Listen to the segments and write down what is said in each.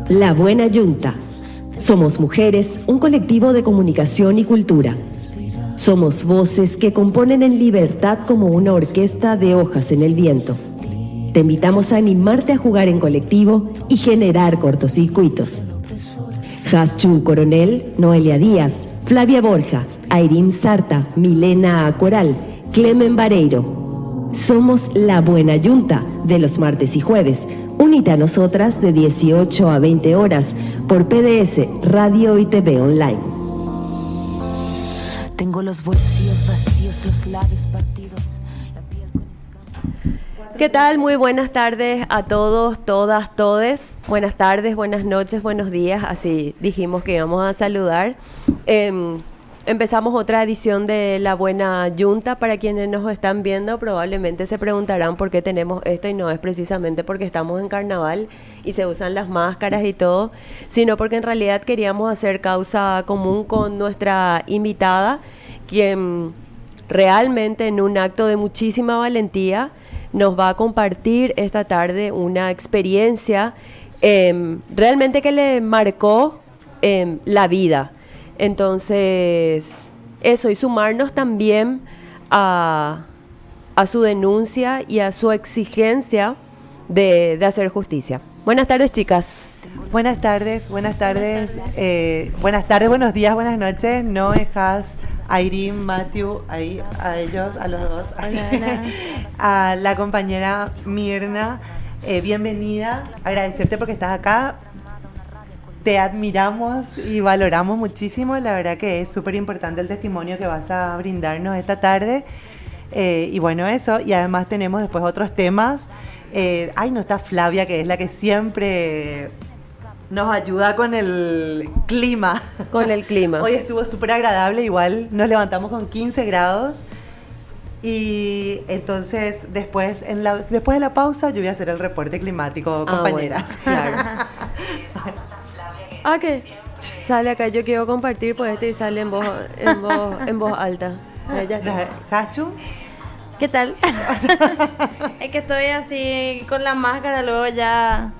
La Buena Yunta. Somos mujeres, un colectivo de comunicación y cultura. Somos voces que componen en libertad como una orquesta de hojas en el viento. Te invitamos a animarte a jugar en colectivo y generar cortocircuitos. Haschu Coronel, Noelia Díaz, Flavia Borja, Airín Sarta, Milena Coral, Clemen Vareiro. Somos La Buena Yunta de los martes y jueves. Únete a nosotras de 18 a 20 horas por PDS, Radio y TV Online. Tengo los bolsillos vacíos, los labios partidos. ¿Qué tal? Muy buenas tardes a todos, todas, todes. Buenas tardes, buenas noches, buenos días. Así dijimos que íbamos a saludar. Empezamos otra edición de La Buena Yunta. Para quienes nos están viendo, probablemente se preguntarán por qué tenemos esto, y no es precisamente porque estamos en carnaval y se usan las máscaras y todo, sino porque en realidad queríamos hacer causa común con nuestra invitada, quien realmente en un acto de muchísima valentía nos va a compartir esta tarde una experiencia realmente que le marcó la vida. Entonces, eso, y sumarnos también a su denuncia y a su exigencia de hacer justicia. Buenas tardes, chicas. Buenas tardes. Buenas tardes, buenos días, buenas noches. No dejas Airín, Matthew, ahí, a ellos, a los dos. Hola. A la compañera Mirna, bienvenida. Agradecerte porque estás acá. Te admiramos y valoramos muchísimo. La verdad que es súper importante el testimonio que vas a brindarnos esta tarde. Y bueno, eso. Y además tenemos después otros temas. No está Flavia, que es la que siempre nos ayuda con el clima. Con el clima. Hoy estuvo súper agradable. Igual nos levantamos con 15 grados. Y entonces después de la pausa yo voy a hacer el reporte climático, compañeras. Bueno, claro. ¿Qué? Sale acá, yo quiero compartir pues y sale en voz alta. Ya está. ¿Sachu? ¿Qué tal? Es que estoy así con la máscara, luego ya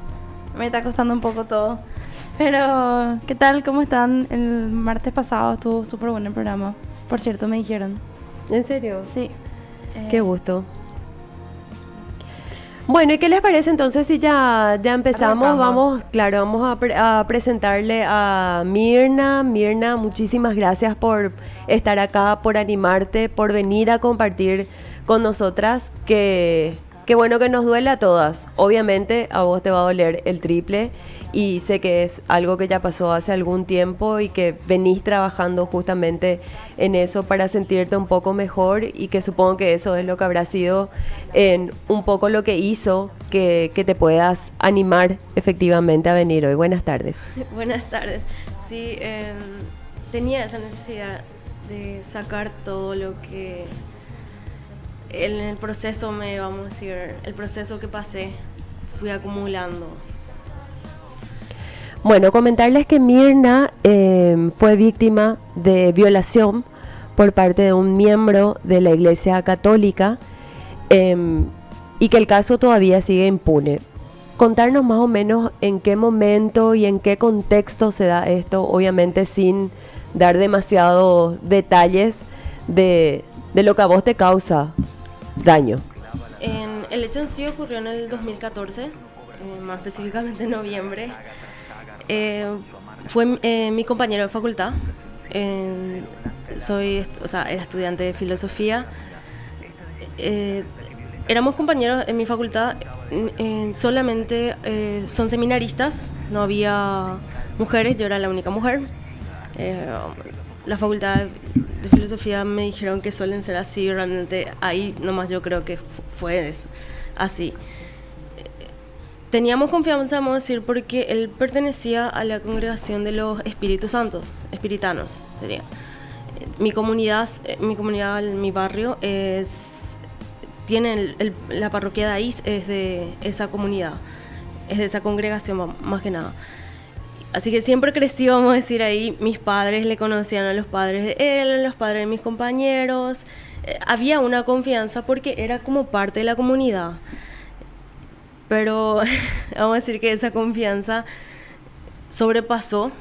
me está costando un poco todo. Pero, ¿qué tal? ¿Cómo están? El martes pasado estuvo súper bueno el programa. Por cierto, me dijeron. ¿En serio? Sí. Qué gusto. Bueno, ¿y qué les parece entonces si ya empezamos? Vamos a presentarle a Mirna. Mirna, muchísimas gracias por estar acá, por animarte, por venir a compartir con nosotras. Qué bueno que nos duele a todas. Obviamente a vos te va a doler el triple y sé que es algo que ya pasó hace algún tiempo y que venís trabajando justamente en eso para sentirte un poco mejor, y que supongo que eso es lo que habrá sido un poco lo que hizo que te puedas animar efectivamente a venir hoy. Buenas tardes. Buenas tardes. Sí, tenía esa necesidad de sacar todo lo que en el proceso el proceso que pasé, fui acumulando. Bueno, comentarles que Mirna fue víctima de violación por parte de un miembro de la Iglesia Católica y que el caso todavía sigue impune. Contarnos más o menos en qué momento y en qué contexto se da esto, obviamente sin dar demasiados detalles de lo que a vos te causa daño. El hecho en sí ocurrió en el 2014, más específicamente en noviembre. Fue mi compañero de facultad. Era estudiante de filosofía. Éramos compañeros en mi facultad. Solamente son seminaristas, no había mujeres, yo era la única mujer. La facultad de filosofía me dijeron que suelen ser así, realmente ahí nomás yo creo que fue así. Teníamos confianza, vamos a decir, porque él pertenecía a la congregación de los Espíritus Santos, espiritanos sería. Mi comunidad, mi barrio tiene la parroquia de ahí, es de esa comunidad, es de esa congregación más que nada. Así que siempre crecí, vamos a decir, ahí. Mis padres le conocían a los padres de él, a los padres de mis compañeros. Había una confianza porque era como parte de la comunidad. Pero vamos a decir que esa confianza sobrepasó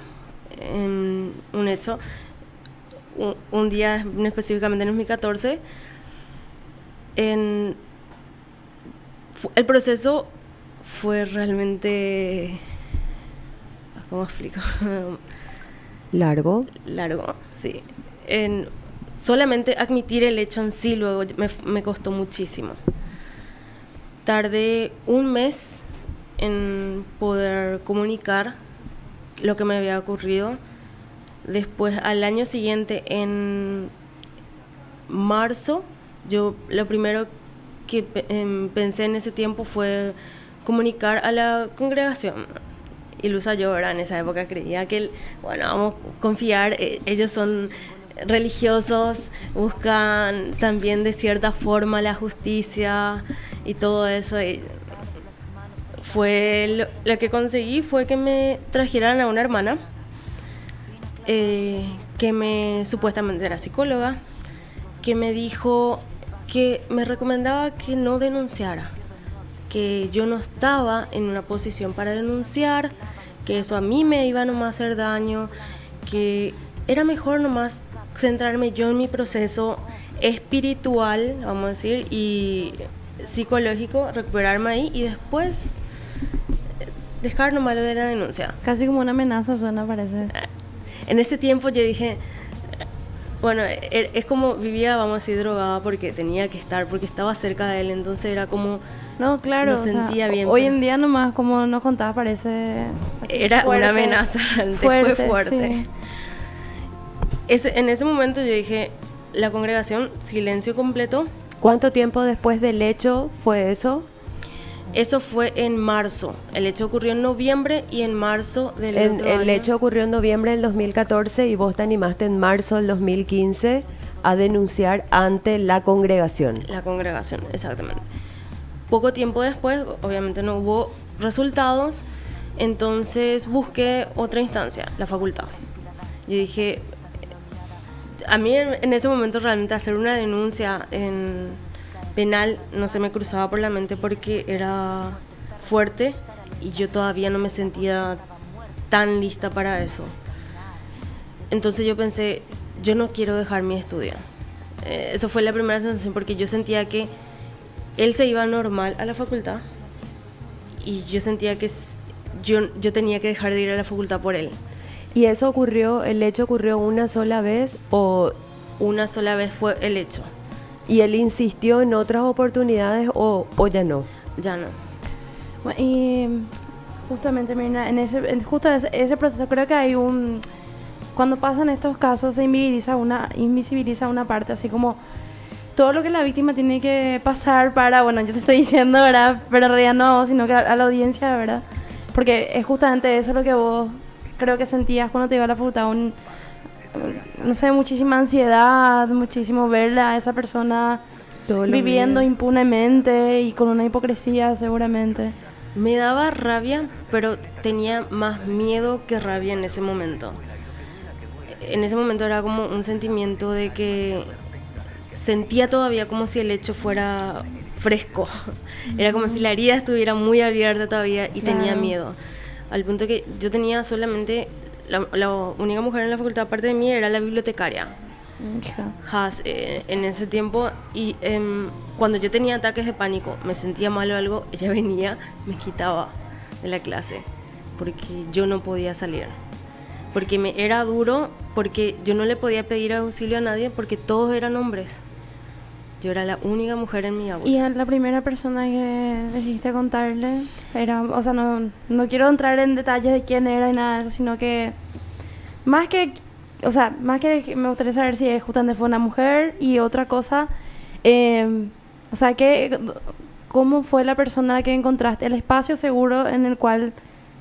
en un hecho. Un día, específicamente en 2014, el proceso fue realmente... ¿Cómo explico? Largo. Largo, sí. Solamente admitir el hecho en sí luego me costó muchísimo. Tardé un mes en poder comunicar lo que me había ocurrido. Después, al año siguiente, en marzo, yo lo primero que pensé en ese tiempo fue comunicar a la congregación. Ilusa yo, ¿verdad? En esa época creía que, bueno, vamos a confiar, ellos son religiosos, buscan también de cierta forma la justicia y todo eso. Y lo que conseguí fue que me trajeran a una hermana que supuestamente era psicóloga, que me dijo que me recomendaba que no denunciara, que yo no estaba en una posición para denunciar, que eso a mí me iba nomás a hacer daño, que era mejor nomás centrarme yo en mi proceso espiritual, vamos a decir, y psicológico, recuperarme ahí y después dejar nomás lo de la denuncia. Casi como una amenaza suena, parece. En ese tiempo yo dije, bueno, es como vivía, vamos a decir, drogada porque tenía que estar, porque estaba cerca de él, entonces era como... No, claro, no sentía bien. Hoy en día nomás, como nos contabas, parece... Era fuerte, una amenaza, fue fuerte. Sí. En ese momento yo dije, la congregación, silencio completo. ¿Cuánto tiempo después del hecho fue eso? Eso fue en marzo. El hecho ocurrió en noviembre y en marzo del otro año. El hecho ocurrió en noviembre del 2014 y vos te animaste en marzo del 2015 a denunciar ante la congregación. La congregación, exactamente. Poco tiempo después, obviamente no hubo resultados, entonces busqué otra instancia, la facultad. Yo dije, a mí en ese momento realmente hacer una denuncia en penal no se me cruzaba por la mente porque era fuerte y yo todavía no me sentía tan lista para eso. Entonces yo pensé, yo no quiero dejar mi estudio. Eso fue la primera sensación porque yo sentía que él se iba normal a la facultad y yo sentía que yo tenía que dejar de ir a la facultad por él. ¿Y eso ocurrió, el hecho ocurrió una sola vez o...? Una sola vez fue el hecho. ¿Y él insistió en otras oportunidades o ya no? Ya no. Bueno, y justamente, Mirna, justo ese proceso creo que hay cuando pasan estos casos se invisibiliza una parte, así como todo lo que la víctima tiene que pasar para, bueno, yo te estoy diciendo, ¿verdad? Pero en realidad no, sino que a la audiencia, ¿verdad? Porque es justamente eso lo que vos creo que sentías cuando te iba a la facultad, no sé, muchísima ansiedad, muchísimo verla a esa persona viviendo impunemente y con una hipocresía seguramente. Me daba rabia, pero tenía más miedo que rabia en ese momento. En ese momento era como un sentimiento de que sentía todavía como si el hecho fuera fresco. Era como si la herida estuviera muy abierta todavía y tenía miedo. Al punto que yo tenía solamente... La única mujer en la facultad aparte de mí era la bibliotecaria. En ese tiempo, y cuando yo tenía ataques de pánico, me sentía mal o algo, ella venía, me quitaba de la clase porque yo no podía salir, porque me era duro, porque yo no le podía pedir auxilio a nadie porque todos eran hombres. Yo era la única mujer en mi aula. ¿Y a la primera persona que decidiste contarle era, o sea, no quiero entrar en detalles de quién era y nada de eso, sino que más que me gustaría saber si justamente fue una mujer y otra cosa, o sea, ¿cómo fue la persona que encontraste, el espacio seguro en el cual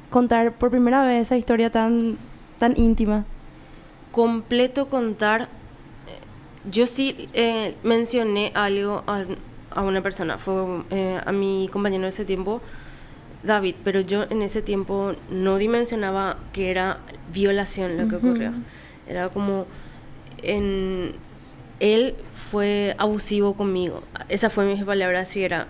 contar por primera vez esa historia tan íntima? Completo contar. Yo sí mencioné algo a una persona, fue a mi compañero de ese tiempo, David, pero yo en ese tiempo no dimensionaba que era violación lo que ocurrió. Era como él él fue abusivo conmigo. Esa fue mi palabra, así era.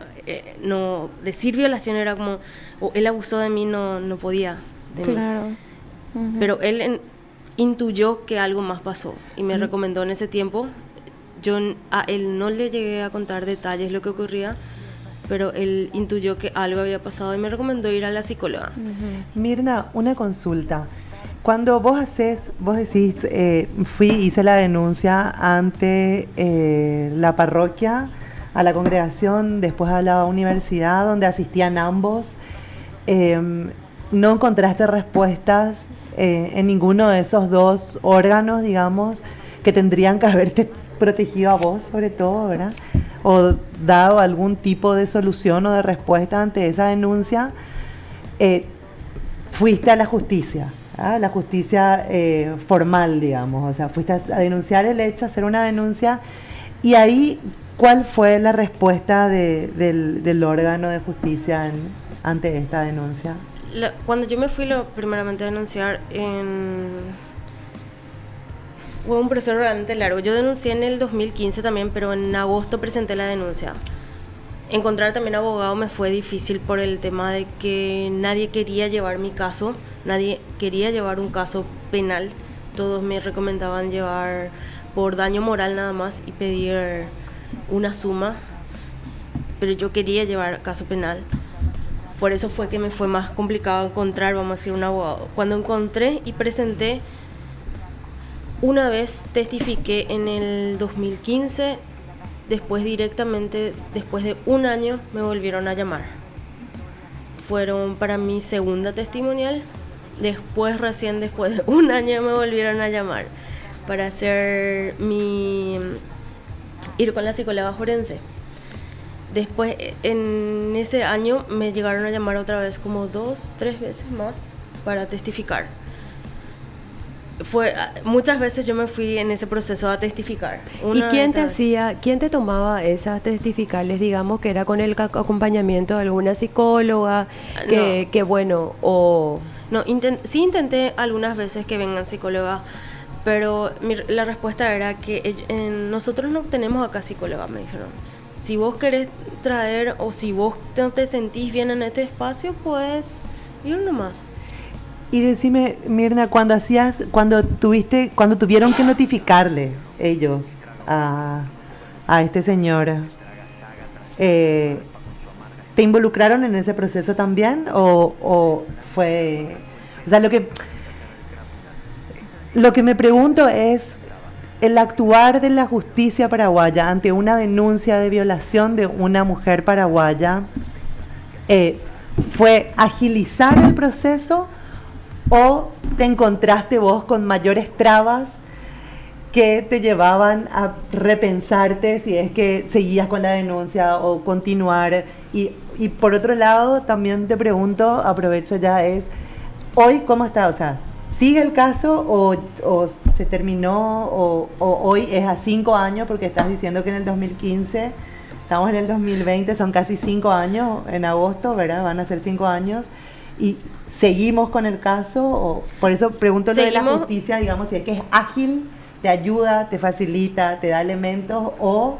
No, decir violación era como, o él abusó de mí, no podía de mí. Claro. Ujú. Pero él intuyó que algo más pasó y me recomendó en ese tiempo. Yo a él no le llegué a contar detalles lo que ocurría, pero él intuyó que algo había pasado y me recomendó ir a la psicóloga. Mirna, una consulta. Cuando vos decís, hice la denuncia ante la parroquia, a la congregación, después a la universidad donde asistían ambos, no encontraste respuestas en ninguno de esos dos órganos, digamos, que tendrían que haberte protegido a vos, sobre todo, ¿verdad? O dado algún tipo de solución o de respuesta ante esa denuncia, fuiste a la justicia, ¿ah? La justicia formal, digamos, o sea, fuiste a denunciar el hecho, a hacer una denuncia, y ahí, ¿cuál fue la respuesta del órgano de justicia ante esta denuncia? Cuando yo me fui primeramente a denunciar, fue un proceso realmente largo. Yo denuncié en el 2015 también, pero en agosto presenté la denuncia. Encontrar también abogado me fue difícil por el tema de que nadie quería llevar mi caso, nadie quería llevar un caso penal. Todos me recomendaban llevar por daño moral nada más y pedir una suma, pero yo quería llevar caso penal. Por eso fue que me fue más complicado encontrar, vamos a decir, un abogado. Cuando encontré y presenté, una vez testifiqué en el 2015, después directamente, después de un año, me volvieron a llamar. Fueron para mi segunda testimonial, recién después de un año me volvieron a llamar para hacer ir con la psicóloga forense. Después, en ese año, me llegaron a llamar otra vez como 2-3 veces más para testificar. Muchas veces yo me fui en ese proceso a testificar. ¿Y quién te tomaba esas testificales, digamos, que era con el acompañamiento de alguna psicóloga, que bueno, o... No, sí intenté algunas veces que vengan psicólogas, pero la respuesta era que nosotros no tenemos acá psicóloga, me dijeron. Si vos querés traer o si vos no te sentís bien en este espacio, puedes ir nomás. Y decime, Mirna, cuando tuvieron que notificarle ellos a este señor, ¿te involucraron en ese proceso también? ¿O fue...? O sea, lo que me pregunto es, el actuar de la justicia paraguaya ante una denuncia de violación de una mujer paraguaya, ¿fue agilizar el proceso o te encontraste vos con mayores trabas que te llevaban a repensarte si es que seguías con la denuncia o continuar? Y por otro lado, también te pregunto, aprovecho ya, ¿hoy cómo está? O sea, ¿sigue el caso o se terminó o hoy es a 5 años? Porque estás diciendo que en el 2015, estamos en el 2020, son casi 5 años, en agosto, ¿verdad? Van a ser 5 años. Y ¿seguimos con el caso? O, por eso pregunto lo de la justicia, digamos, si es que es ágil, te ayuda, te facilita, te da elementos o...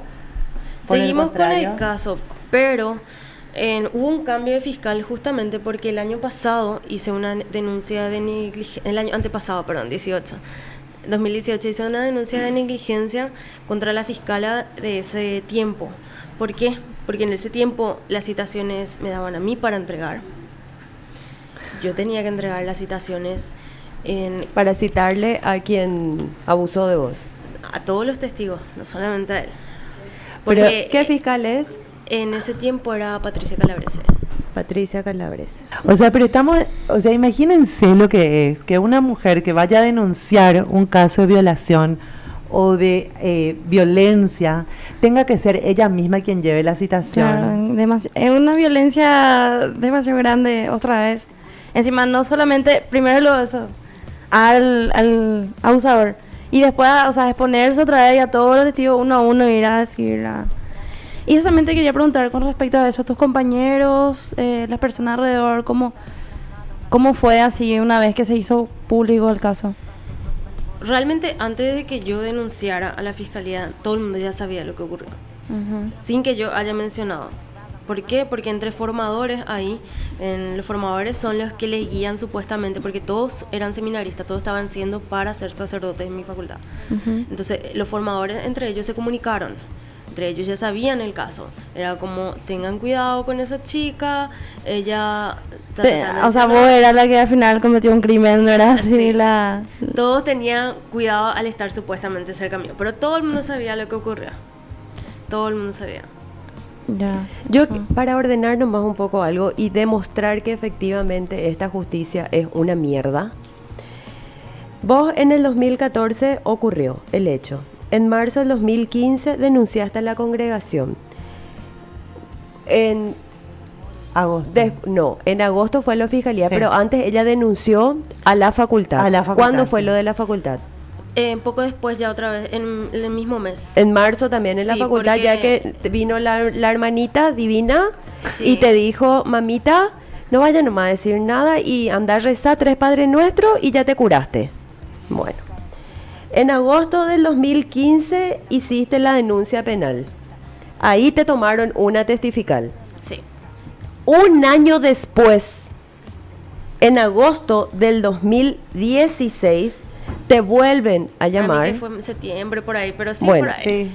Seguimos con el caso, pero hubo un cambio de fiscal justamente porque el año pasado hice una denuncia de negligencia, el año antepasado, perdón, 2018 hice una denuncia de negligencia contra la fiscala de ese tiempo. ¿Por qué? Porque en ese tiempo las citaciones me daban a mí para entregar. Yo tenía que entregar las citaciones para citarle a quien abusó de vos. A todos los testigos, no solamente a él. Porque, ¿qué fiscal es? En ese tiempo era Patricia Calabrese. Patricia Calabrese. O sea, imagínense lo que es que una mujer que vaya a denunciar un caso de violación o de violencia tenga que ser ella misma quien lleve la citación. Claro, es una violencia demasiado grande otra vez. Encima no solamente, primero eso, al abusador, y después, o sea, exponerse otra vez a todos los testigos uno a uno, ir a decir... Y eso también te quería preguntar con respecto a eso, a tus compañeros, las personas alrededor, ¿cómo fue así una vez que se hizo público el caso? realmente antes de que yo denunciara a la fiscalía, todo el mundo ya sabía lo que ocurrió, sin que yo haya mencionado. ¿Por qué? Porque entre formadores ahí, los formadores son los que les guían supuestamente, porque todos eran seminaristas, todos estaban siendo para ser sacerdotes en mi facultad. Entonces, los formadores entre ellos se comunicaron, entre ellos ya sabían el caso. Era como, tengan cuidado con esa chica, ella... O sea, vos eras la que al final cometió un crimen, no era así Sí. la... Todos tenían cuidado al estar supuestamente cerca mío, pero todo el mundo sabía lo que ocurría. Todo el mundo sabía. Ya. Yo, para ordenar nomás un poco algo y demostrar que efectivamente esta justicia es una mierda. Vos en el 2014 ocurrió el hecho. En marzo del 2015 denunciaste a la congregación. En Agosto. en agosto fue a la fiscalía, Sí. pero antes ella denunció a la facultad. A la facultad, ¿Cuándo fue sí. lo de la facultad? Poco después ya otra vez, en el mismo mes. En marzo también en la Sí, facultad, ya porque- que vino la hermanita divina Sí. y te dijo, mamita, no vaya nomás a decir nada y anda a rezar 3 Padres Nuestros y ya te curaste. Bueno, en agosto del 2015 hiciste la denuncia penal. Ahí te tomaron una testifical. Sí. Un año después, en agosto del 2016, te vuelven a Para mí llamar. que fue en septiembre por ahí, pero sí Bueno, por ahí. Sí.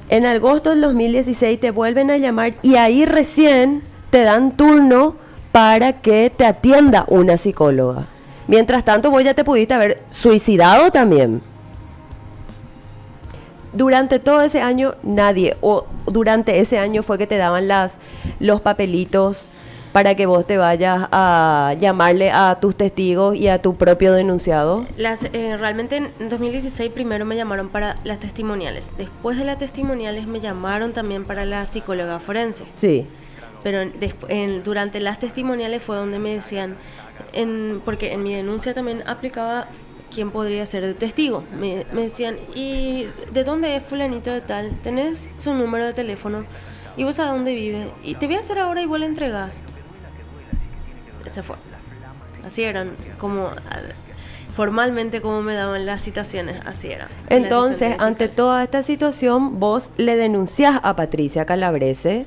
En agosto del 2016 te vuelven a llamar y ahí recién te dan turno para que te atienda una psicóloga. Mientras tanto, vos ya te pudiste haber suicidado también. Durante todo ese año, nadie, o durante ese año fue que te daban los papelitos para que vos te vayas a llamarle a tus testigos y a tu propio denunciado. Realmente en 2016 primero me llamaron para las testimoniales. Después de las testimoniales me llamaron también para la psicóloga forense. Sí. Pero durante las testimoniales fue donde me decían, porque en mi denuncia también aplicaba quién podría ser de testigo. Me decían, ¿y de dónde es fulanito de tal? ¿Tenés su número de teléfono? ¿Y vos a dónde vive? Y te voy a hacer ahora y vos le entregás. Se fue. Así eran, como formalmente como me daban las citaciones, así era. Entonces, ante toda esta situación, vos le denunciás a Patricia Calabrese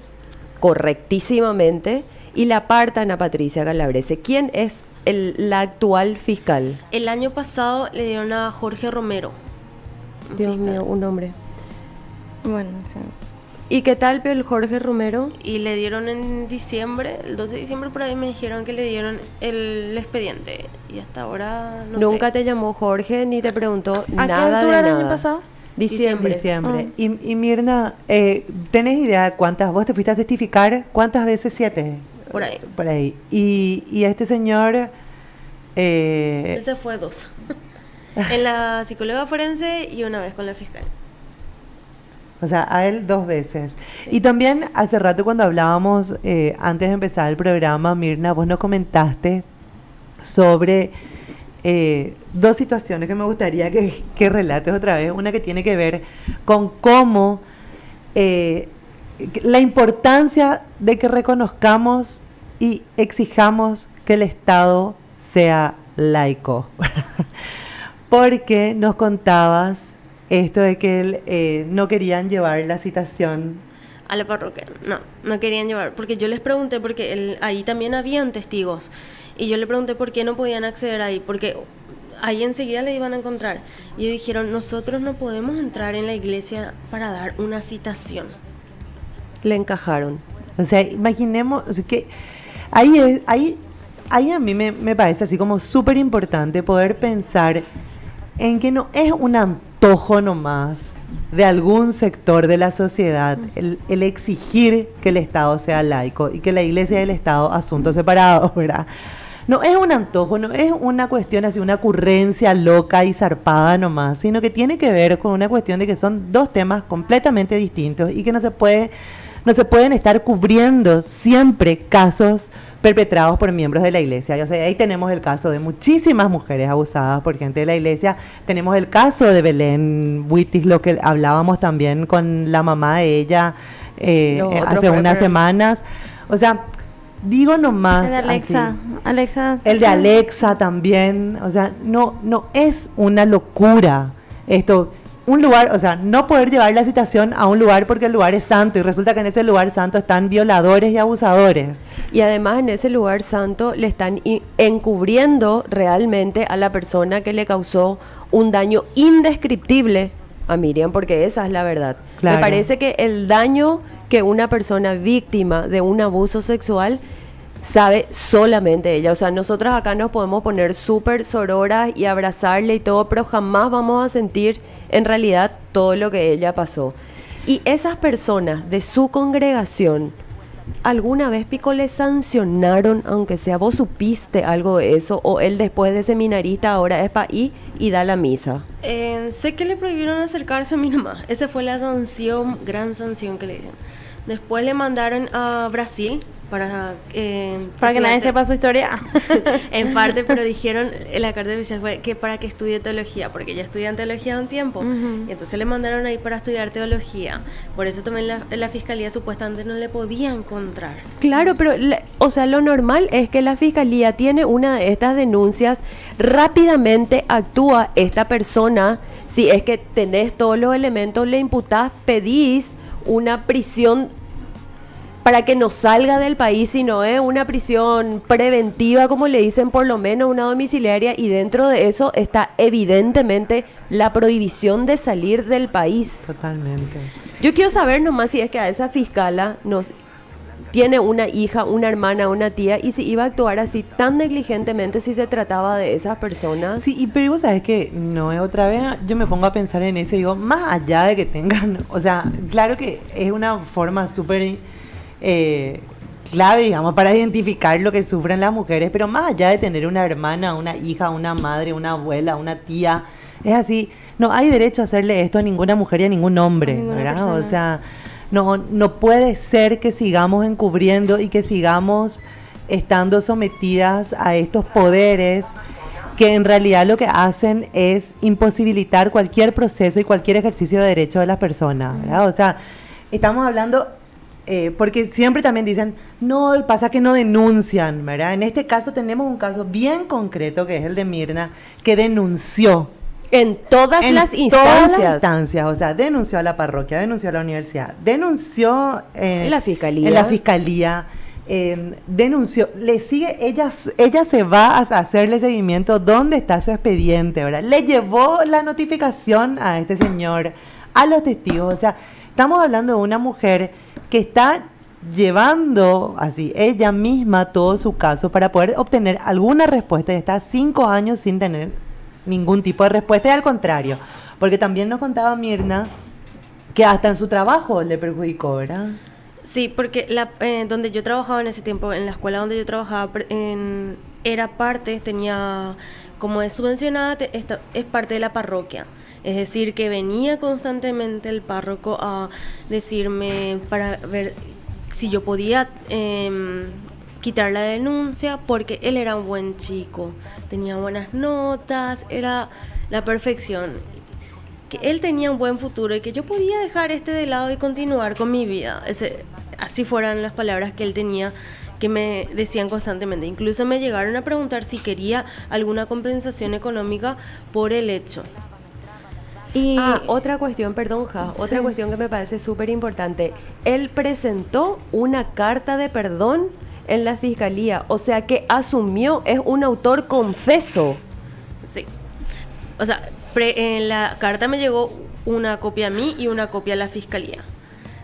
correctísimamente y la apartan a Patricia Calabrese. ¿Quién es la actual fiscal? El año pasado le dieron a Jorge Romero. un Dios fiscal. mío, un hombre. Bueno, sí. ¿Y qué tal, el Jorge Romero? Y le dieron en diciembre, el 12 de diciembre por ahí me dijeron que le dieron el expediente. Y hasta ahora no Nunca sé. te llamó Jorge ni te preguntó ¿A qué nada de altura del nada. año pasado? Diciembre. Diciembre. Y Mirna, ¿tenés idea de cuántas? ¿Vos te fuiste a testificar? ¿Cuántas veces? 7. Por ahí. Por ahí. Y este señor... Él se fue 2. En la psicóloga forense y una vez con la fiscal. O sea, a él 2 veces. Y también hace rato cuando hablábamos, antes de empezar el programa, Mirna, vos nos comentaste sobre 2 situaciones que me gustaría que relates otra vez. Una que tiene que ver con cómo la importancia de que reconozcamos y exijamos que el Estado sea laico. Porque nos contabas esto de que no querían llevar la citación. A la parroquia. No querían llevar. Porque yo les pregunté, porque ahí también habían testigos. Y yo le pregunté por qué no podían acceder ahí. Porque ahí enseguida le iban a encontrar. Y ellos dijeron, nosotros no podemos entrar en la iglesia para dar una citación. Le encajaron. O sea, imaginemos, o sea, que ahí a mí me parece así como súper importante poder pensar en que no es un antojo nomás de algún sector de la sociedad el exigir que el Estado sea laico y que la iglesia y el Estado asuntos separados, ¿verdad? No es un antojo, no es una cuestión así, una ocurrencia loca y zarpada nomás, sino que tiene que ver con una cuestión de que son 2 temas completamente distintos y que no se pueden estar cubriendo siempre casos perpetrados por miembros de la iglesia. O sea, ahí tenemos el caso de muchísimas mujeres abusadas por gente de la iglesia. Tenemos el caso de Belén Witis, lo que hablábamos también con la mamá de ella hace unas semanas. O sea, digo nomás. El de Alexa. así. Alexa. El de Alexa también. O sea, no es una locura esto. Un lugar, o sea, no poder llevar la citación a un lugar porque el lugar es santo y resulta que en ese lugar santo están violadores y abusadores. Y además en ese lugar santo le están encubriendo realmente a la persona que le causó un daño indescriptible a Miriam, porque esa es la verdad. Claro. Me parece que el daño que una persona víctima de un abuso sexual sabe solamente ella. O sea, nosotras acá nos podemos poner súper sororas y abrazarle y todo, pero jamás vamos a sentir en realidad todo lo que ella pasó. Y esas personas de su congregación, ¿alguna vez, Pico, le sancionaron, aunque sea? ¿Vos supiste algo de eso? ¿O él después de seminarista ahora es para ir y da la misa? Sé que le prohibieron acercarse a mi mamá. Esa fue la sanción, gran sanción que le dieron. Después le mandaron a Brasil para Para que nadie sepa su historia. en parte, pero dijeron, la carta oficial fue que para que estudie teología, porque ella estudia teología un tiempo, y entonces le mandaron ahí para estudiar teología. Por eso también la fiscalía supuestamente no le podía encontrar. Claro, pero, o sea, lo normal es que la fiscalía tiene una de estas denuncias, rápidamente actúa esta persona, si es que tenés todos los elementos, le imputás, pedís una prisión para que no salga del país, sino es una prisión preventiva, como le dicen, por lo menos una domiciliaria, y dentro de eso está evidentemente la prohibición de salir del país. Totalmente. Yo quiero saber nomás si es que a esa fiscala tiene una hija, una hermana, una tía, y si iba a actuar así tan negligentemente si se trataba de esas personas. Sí, pero vos sabés que no es otra vez, yo me pongo a pensar en eso y digo, más allá de que tengan, o sea, claro que es una forma súper clave, digamos, para identificar lo que sufren las mujeres, pero más allá de tener una hermana, una hija, una madre, una abuela, una tía, es así, no hay derecho a hacerle esto a ninguna mujer y a ningún hombre, ¿verdad? persona. O sea, no puede ser que sigamos encubriendo y que sigamos estando sometidas a estos poderes que en realidad lo que hacen es imposibilitar cualquier proceso y cualquier ejercicio de derecho de las personas, ¿verdad? O sea, estamos hablando, porque siempre también dicen, no, pasa que no denuncian, ¿verdad? En este caso tenemos un caso bien concreto que es el de Mirna, que denunció. En todas En las todas instancias. las instancias, o sea, denunció a la parroquia, denunció a la universidad, denunció En la fiscalía. en la fiscalía, denunció, le sigue, ella se va a hacerle seguimiento dónde está su expediente, ¿verdad? Le llevó la notificación a este señor, a los testigos, o sea, estamos hablando de una mujer que está llevando así ella misma todo su caso para poder obtener alguna respuesta y está 5 años sin tener ningún tipo de respuesta, y al contrario, porque también nos contaba Mirna que hasta en su trabajo le perjudicó, ¿verdad? Sí, porque donde yo trabajaba en ese tiempo, en la escuela donde yo trabajaba, era parte, tenía como es subvencionada, es parte de la parroquia. Es decir, que venía constantemente el párroco a decirme para ver si yo podía quitar la denuncia, porque él era un buen chico, tenía buenas notas, era la perfección, que él tenía un buen futuro y que yo podía dejar de lado y continuar con mi vida. Así fueran las palabras que él tenía, que me decían constantemente. Incluso me llegaron a preguntar si quería alguna compensación económica por el hecho. Y Otra cuestión, perdón, Ja, otra Sí. cuestión que me parece súper importante. Él presentó una carta de perdón en la fiscalía, o sea que asumió, es un autor confeso. Sí. O sea, en la carta me llegó una copia a mí y una copia a la fiscalía,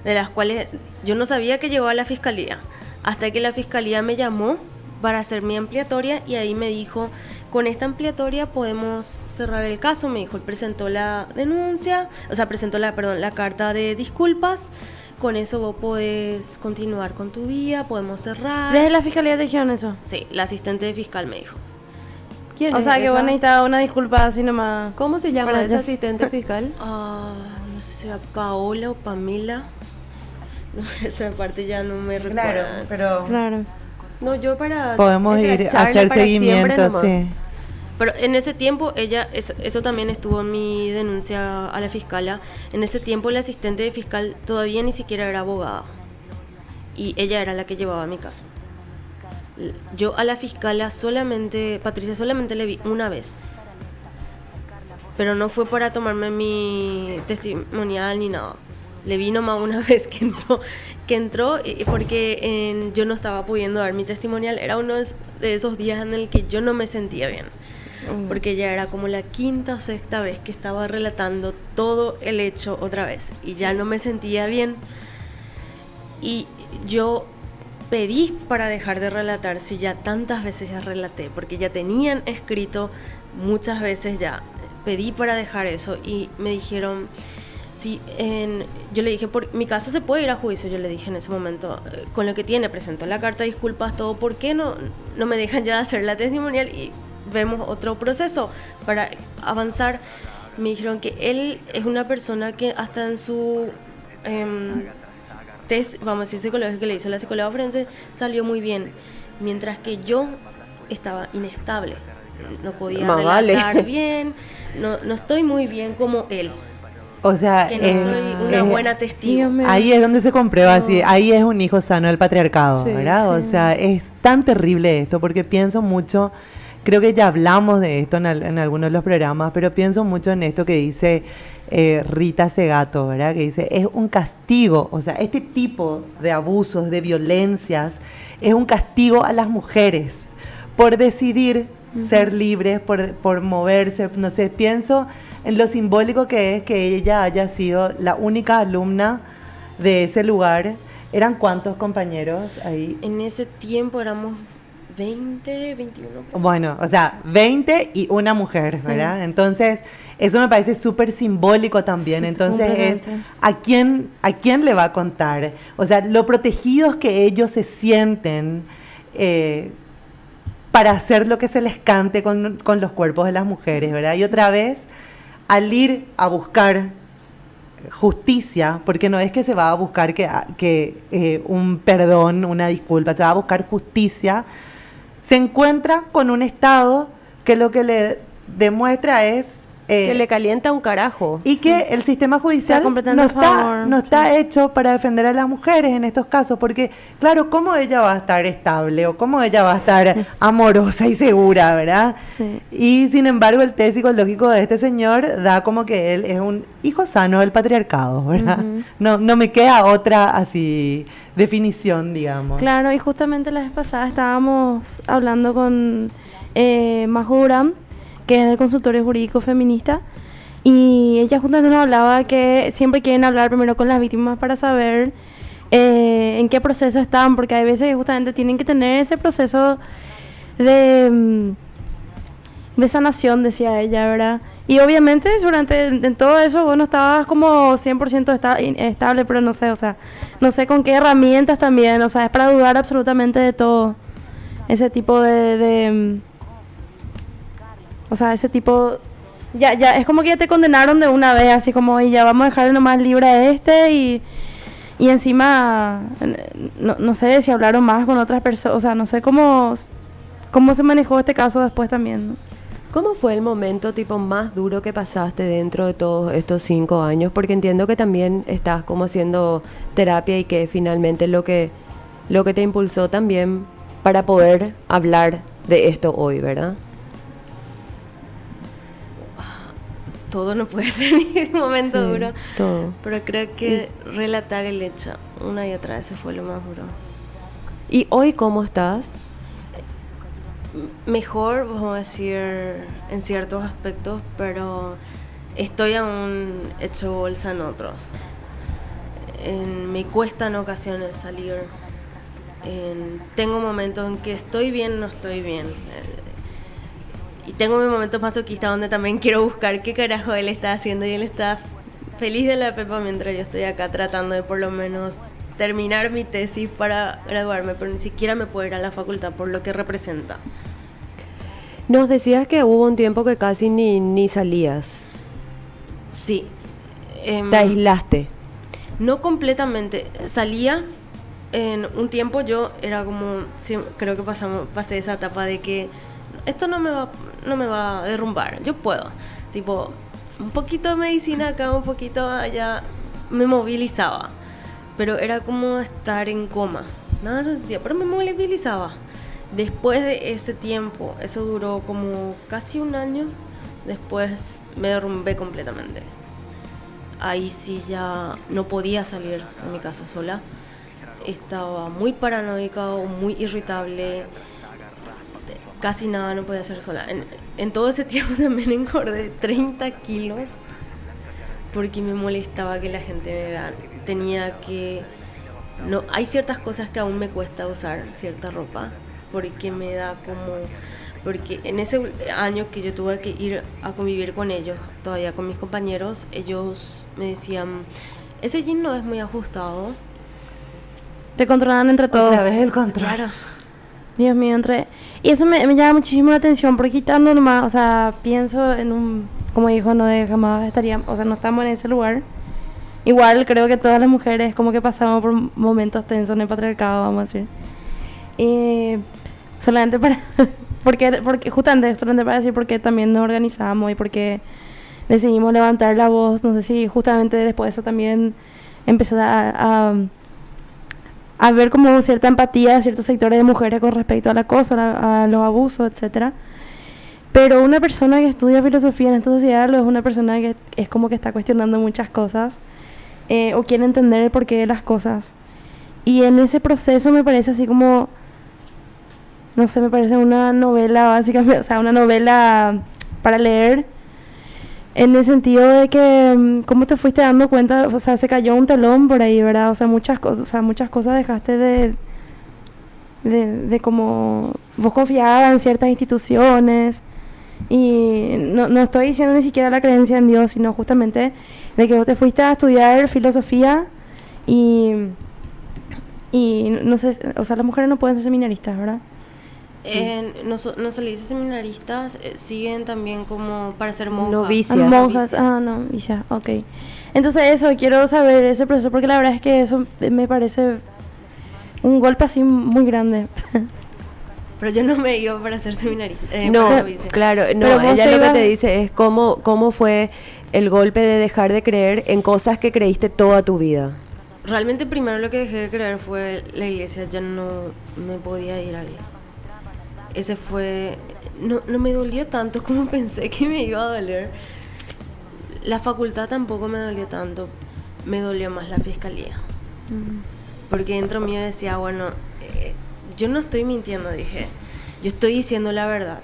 de las cuales yo no sabía que llegó a la fiscalía, hasta que la fiscalía me llamó para hacer mi ampliatoria y ahí me dijo, con esta ampliatoria podemos cerrar el caso. Me dijo, él presentó la denuncia, o sea, presentó la carta de disculpas, con eso vos podés continuar con tu vida, podemos cerrar. desde la fiscalía te dijeron eso. Sí, la asistente de fiscal me dijo. ¿Quién O es sea, que esa? vos necesitabas una disculpa así nomás. ¿Cómo se llama Para esa hacer- asistente fiscal? No sé si era Paola o Pamela. No, esa parte ya no me recuerdo. pero Claro. No, yo para podemos ir a escracharle hacer para siempre seguimiento, nomás. sí. Pero en ese tiempo eso también estuvo en mi denuncia a la fiscala. En ese tiempo la asistente de fiscal todavía ni siquiera era abogada. Y ella era la que llevaba mi caso. Yo a la fiscala Patricia solamente le vi una vez. Pero no fue para tomarme mi testimonial ni nada. Le vi nomás una vez que entró porque yo no estaba pudiendo dar mi testimonial. Era uno de esos días en el que yo no me sentía bien. Porque ya era como la 5ª o 6ª vez que estaba relatando todo el hecho otra vez. Y ya no me sentía bien. Y yo pedí para dejar de relatar si ya tantas veces ya relaté. Porque ya tenían escrito muchas veces ya. Pedí para dejar eso y me dijeron, yo le dije, por mi caso se puede ir a juicio, yo le dije en ese momento, con lo que tiene, presentó la carta de disculpas, todo, ¿por qué no me dejan ya de hacer la testimonial y vemos otro proceso para avanzar? Me dijeron que él es una persona que hasta en su test, vamos a decir, psicológico que le hizo la psicóloga forense, salió muy bien, mientras que yo estaba inestable, no podía relatar bien. No estoy muy bien como él. O sea, que no soy una buena testigo. Ahí es donde se comprueba, sí, ahí es un hijo sano del patriarcado, sí, ¿verdad? Sí. O sea, es tan terrible esto, porque pienso mucho, creo que ya hablamos de esto en algunos de los programas, pero pienso mucho en esto que dice Rita Segato, ¿verdad? Que dice, es un castigo, o sea, este tipo de abusos, de violencias, es un castigo a las mujeres por decidir ser libres, por moverse, no sé, pienso en lo simbólico que es que ella haya sido la única alumna de ese lugar. ¿Eran cuántos compañeros ahí? En ese tiempo éramos 20, 21. Bueno, o sea, 20 y una mujer, sí, ¿verdad? Entonces, eso me parece súper simbólico también. Sí, entonces, es ¿a quién le va a contar? O sea, lo protegidos que ellos se sienten para hacer lo que se les cante con los cuerpos de las mujeres, ¿verdad? Y otra vez, al ir a buscar justicia, porque no es que se va a buscar que un perdón, una disculpa, se va a buscar justicia, se encuentra con un Estado que lo que le demuestra es que le calienta un carajo. Y que el sistema judicial no está hecho para defender a las mujeres en estos casos, porque, claro, ¿cómo ella va a estar estable o cómo ella va a estar amorosa y segura, verdad? Sí. Y, sin embargo, el test psicológico de este señor da como que él es un hijo sano del patriarcado, ¿verdad? Uh-huh. No me queda otra, así, definición, digamos. Claro, y justamente la vez pasada estábamos hablando con Majo Durán, que es el consultorio jurídico feminista, y ella justamente nos hablaba que siempre quieren hablar primero con las víctimas para saber en qué proceso están, porque hay veces que justamente tienen que tener ese proceso de sanación, decía ella, ¿verdad? Y obviamente en todo eso vos no estabas como 100% estable, pero no sé, o sea, no sé con qué herramientas también, o sea, es para dudar absolutamente de todo ese tipo o sea, ese tipo, ya es como que ya te condenaron de una vez, así como, y ya vamos a dejarle nomás libre a y encima, no sé si hablaron más con otras personas, o sea, no sé cómo se manejó este caso después también, ¿no? ¿Cómo fue el momento tipo más duro que pasaste dentro de todos estos 5 años? Porque entiendo que también estás como haciendo terapia y que finalmente lo que te impulsó también para poder hablar de esto hoy, ¿verdad? Todo no puede ser mi momento duro, todo. Pero creo que relatar el hecho una y otra vez fue lo más duro. ¿Y hoy cómo estás? Mejor, vamos a decir, en ciertos aspectos, pero estoy aún hecho bolsa en otros. Me cuesta en ocasiones salir. Tengo momentos en que estoy bien, no estoy bien. Y tengo mi momento masoquista donde también quiero buscar qué carajo él está haciendo, y él está feliz de la pepa mientras yo estoy acá tratando de por lo menos terminar mi tesis para graduarme, pero ni siquiera me puedo ir a la facultad por lo que representa. Nos decías que hubo un tiempo que casi ni salías. Sí. ¿Te aislaste? No completamente. Salía. En un tiempo yo era como, sí, creo que pasé esa etapa de que esto no me va a derrumbar, yo puedo. Tipo, un poquito de medicina acá, un poquito allá, me movilizaba. Pero era como estar en coma. Nada, pero me movilizaba. Después de ese tiempo, eso duró como casi un año, después me derrumbé completamente. Ahí sí ya no podía salir de mi casa sola. Estaba muy paranoica o muy irritable. Casi nada no podía hacer sola. En todo ese tiempo también engordé 30 kilos porque me molestaba que la gente me vea. Tenía que... No, hay ciertas cosas que aún me cuesta usar, cierta ropa, porque me da como... Porque en ese año que yo tuve que ir a convivir con ellos, todavía con mis compañeros, ellos me decían, ese jean no es muy ajustado. Te controlaban entre todos. Otra vez el control. Claro. Dios mío, y eso me llama muchísimo la atención, porque quitando nomás, o sea, pienso en un, como dijo, no jamás estaríamos, o sea, no estamos en ese lugar. Igual creo que todas las mujeres como que pasamos por momentos tensos en el patriarcado, vamos a decir. Solamente para, porque justamente solamente para decir porque también nos organizamos y porque decidimos levantar la voz, no sé si justamente después de eso también empezar a ver como cierta empatía de ciertos sectores de mujeres con respecto al acoso, a los abusos, etcétera. Pero una persona que estudia filosofía en esta sociedad es una persona que es como que está cuestionando muchas cosas o quiere entender el porqué de las cosas. Y en ese proceso me parece así como, no sé, me parece una novela básicamente, o sea, una novela para leer, en el sentido de que, ¿cómo te fuiste dando cuenta? O sea, se cayó un telón por ahí, ¿verdad? O sea, muchas cosas dejaste de como vos confiabas en ciertas instituciones. Y no estoy diciendo ni siquiera la creencia en Dios, sino justamente de que vos te fuiste a estudiar filosofía y no sé, o sea, las mujeres no pueden ser seminaristas, ¿verdad? No se le dice seminaristas, siguen también como para ser monjas. Novicias. Monjas, novicias, ok. Entonces eso, quiero saber ese proceso, porque la verdad es que eso me parece un golpe así muy grande. Pero yo no me iba para ser seminarista. No, para novicia. claro, no, Pero vos ella te lo que ibas- te dice es cómo fue el golpe de dejar de creer en cosas que creíste toda tu vida. Realmente primero lo que dejé de creer fue la iglesia, ya no me podía ir ahí. Ese fue... No me dolió tanto como pensé que me iba a doler. La facultad tampoco me dolió tanto, me dolió más la fiscalía. Porque dentro mío decía, bueno, yo no estoy mintiendo, dije, yo estoy diciendo la verdad.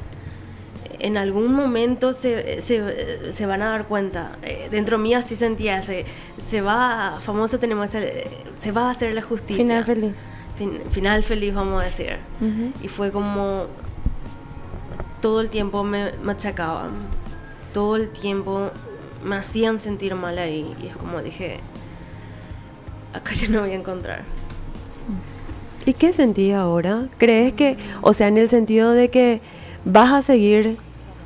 En algún momento se van a dar cuenta. Dentro mío así sentía, se va a hacer la justicia. Final feliz. Final feliz, vamos a decir. Ujú. Y fue como todo el tiempo me machacaban, todo el tiempo me hacían sentir mal ahí. Y es como dije, acá ya no voy a encontrar. ¿Y qué sentís ahora? ¿Crees que, o sea, en el sentido de que vas a seguir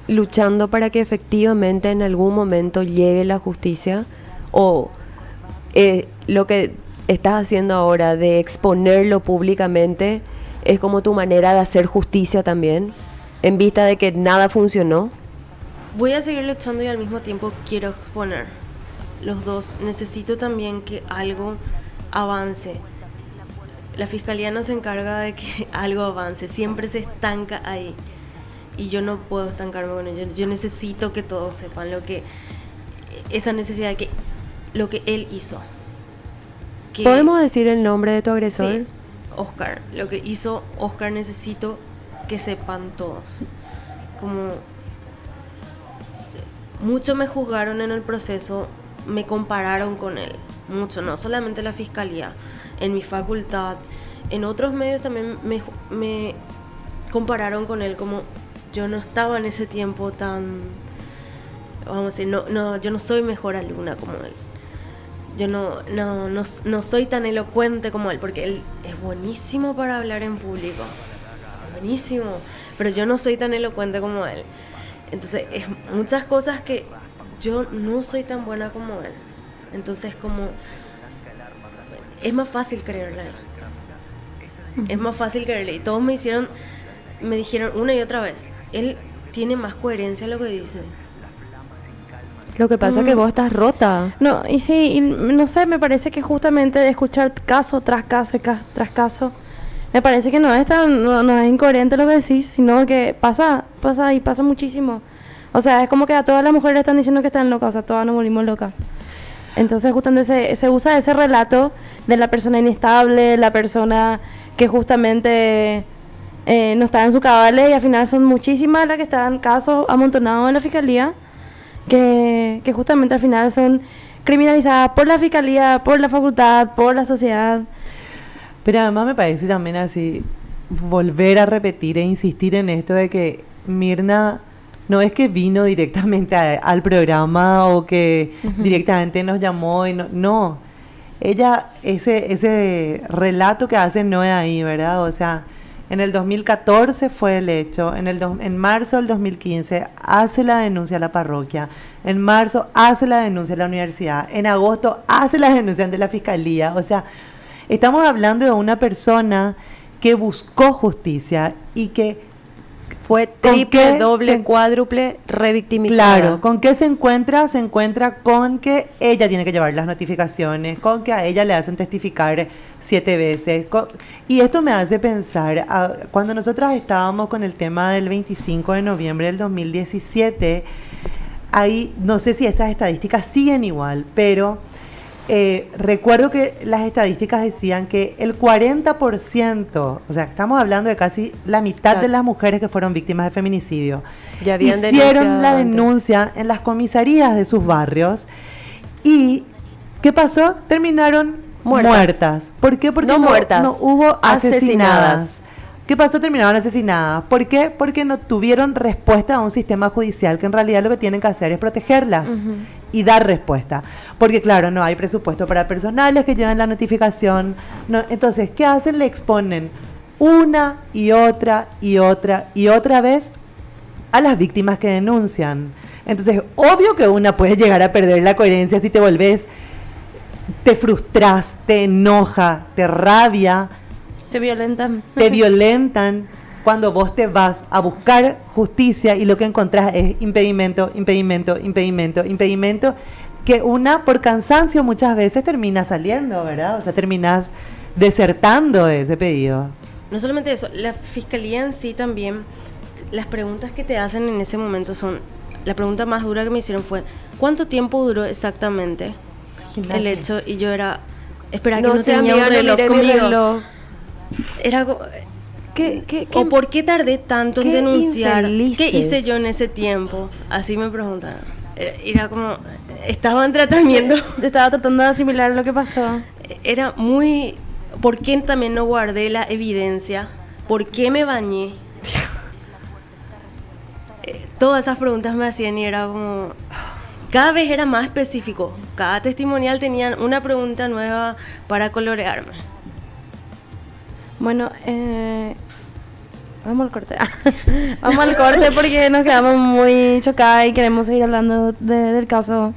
luchando para que efectivamente en algún momento llegue la justicia? ¿O lo que estás haciendo ahora de exponerlo públicamente es como tu manera de hacer justicia también, en vista de que nada funcionó? Voy a seguir luchando y al mismo tiempo quiero exponer los dos. Necesito también que algo avance. La fiscalía no se encarga de que algo avance, siempre se estanca ahí. Y yo no puedo estancarme con ello. Yo necesito que todos sepan esa necesidad de que lo que él hizo. ¿Podemos decir el nombre de tu agresor? Sí, Oscar. Lo que hizo Oscar necesito que sepan todos. Como mucho me juzgaron en el proceso, me compararon con él. Mucho, no solamente la fiscalía. En mi facultad, en otros medios también me compararon con él, como yo no estaba en ese tiempo tan, vamos a decir, yo no soy mejor alumna como él. Yo no soy tan elocuente como él, porque él es buenísimo para hablar en público, buenísimo, pero yo no soy tan elocuente como él. Entonces, es muchas cosas que yo no soy tan buena como él. Entonces, como es más fácil creerle a él. Es más fácil creerle. Y todos me dijeron una y otra vez, él tiene más coherencia en lo que dice. Lo que pasa es que vos estás rota. No, y sí, y no sé, me parece que justamente de escuchar caso tras caso y tras caso, me parece que no no es incoherente lo que decís, sino que pasa y pasa muchísimo. O sea, es como que a todas las mujeres están diciendo que están locas, o sea, todas nos morimos locas. Entonces justamente se usa ese relato de la persona inestable, la persona que justamente no está en su cabales, y al final son muchísimas las que están casos amontonados en la fiscalía, que justamente al final son criminalizadas por la fiscalía, por la facultad, por la sociedad. Pero además me parece también así, volver a repetir e insistir en esto de que Mirna no es que vino directamente al programa o que directamente nos llamó, y no. Ella, ese relato que hace no es ahí, ¿verdad? O sea, en el 2014 fue el hecho, en marzo del 2015 hace la denuncia a la parroquia, en marzo hace la denuncia a la universidad, en agosto hace la denuncia ante la fiscalía. O sea, estamos hablando de una persona que buscó justicia y que fue triple, doble, cuádruple revictimizada. Claro, ¿con qué se encuentra? Se encuentra con que ella tiene que llevar las notificaciones, con que a ella le hacen testificar 7 veces. Y esto me hace pensar, cuando nosotras estábamos con el tema del 25 de noviembre del 2017, ahí no sé si esas estadísticas siguen igual, pero recuerdo que las estadísticas decían que el 40%, o sea, estamos hablando de casi la mitad de las mujeres que fueron víctimas de feminicidio, ya habían hicieron la denuncia en las comisarías de sus barrios. ¿Y qué pasó? Terminaron muertas. ¿Por qué? Porque no hubo asesinadas. ¿Qué pasó? Terminaron asesinadas. ¿Por qué? Porque no tuvieron respuesta a un sistema judicial que en realidad lo que tienen que hacer es protegerlas y dar respuesta. Porque claro, no hay presupuesto para personales que lleven la notificación. No, entonces, ¿qué hacen? Le exponen una y otra y otra y otra vez a las víctimas que denuncian. Entonces, obvio que una puede llegar a perder la coherencia si te volvés, te frustras, te enoja, te rabia. Te violentan. Te violentan cuando vos te vas a buscar justicia y lo que encontrás es impedimento, que una por cansancio muchas veces termina saliendo, ¿verdad? O sea, terminás desertando de ese pedido. No solamente eso, la fiscalía en sí también, las preguntas que te hacen en ese momento son, la pregunta más dura que me hicieron fue, ¿cuánto tiempo duró exactamente el hecho? Y yo era, espera, que no tenía un reloj conmigo. Era ¿o por qué tardé tanto en denunciar? Infelices. ¿Qué hice yo en ese tiempo? Así me preguntaban. Era como, estaba en tratamiento. Estaba tratando de asimilar lo que pasó. Era muy, ¿por qué también no guardé la evidencia? ¿Por qué me bañé? Todas esas preguntas me hacían y era como, cada vez era más específico. Cada testimonial tenía una pregunta nueva para colorearme. Bueno, vamos al corte. Vamos al corte porque nos quedamos muy chocadas y queremos seguir hablando del caso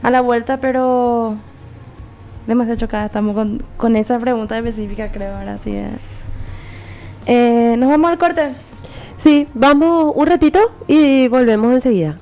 a la vuelta, pero demasiado chocadas estamos con esa pregunta específica, creo, ahora sí. ¿Nos vamos al corte? Sí, vamos un ratito y volvemos enseguida.